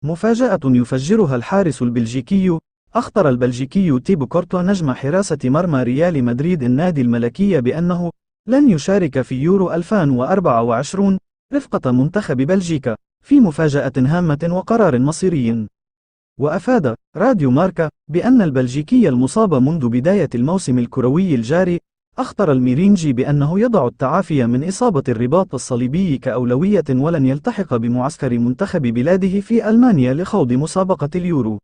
مفاجأة يفجرها الحارس البلجيكي. أخطر البلجيكي تيبو كورتوا نجم حراسة مرمى ريال مدريد النادي الملكي بأنه لن يشارك في يورو 2024 رفقة منتخب بلجيكا في مفاجأة هامة وقرار مصيري. وأفاد راديو ماركا بأن البلجيكي المصاب منذ بداية الموسم الكروي الجاري أخطر الميرينجي بأنه يضع التعافي من إصابة الرباط الصليبي كأولوية ولن يلتحق بمعسكر منتخب بلاده في ألمانيا لخوض مسابقة اليورو.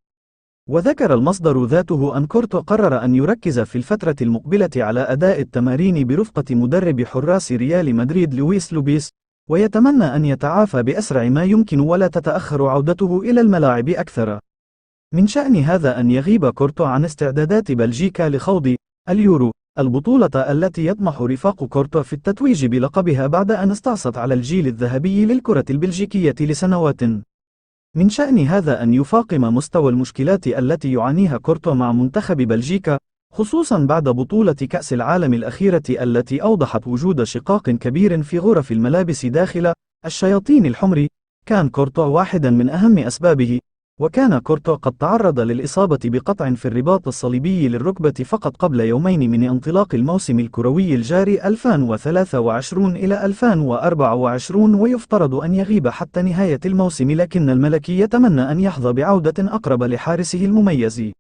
وذكر المصدر ذاته أن كورتوا قرر أن يركز في الفترة المقبلة على أداء التمارين برفقة مدرب حراس ريال مدريد لويس لوبيس، ويتمنى أن يتعافى بأسرع ما يمكن ولا تتأخر عودته إلى الملاعب أكثر. من شأن هذا أن يغيب كورتوا عن استعدادات بلجيكا لخوض اليورو، البطولة التي يطمح رفاق كورتوا في التتويج بلقبها بعد أن استعصت على الجيل الذهبي للكرة البلجيكية لسنوات. من شأن هذا أن يفاقم مستوى المشكلات التي يعانيها كورتوا مع منتخب بلجيكا، خصوصا بعد بطولة كأس العالم الأخيرة التي أوضحت وجود شقاق كبير في غرف الملابس داخل الشياطين الحمر. كان كورتوا واحدا من أهم أسبابه، وكان كورتوا قد تعرض للإصابة بقطع في الرباط الصليبي للركبة فقط قبل يومين من انطلاق الموسم الكروي الجاري 2023 إلى 2024، ويفترض أن يغيب حتى نهاية الموسم، لكن الملكي يتمنى أن يحظى بعودة أقرب لحارسه المميز.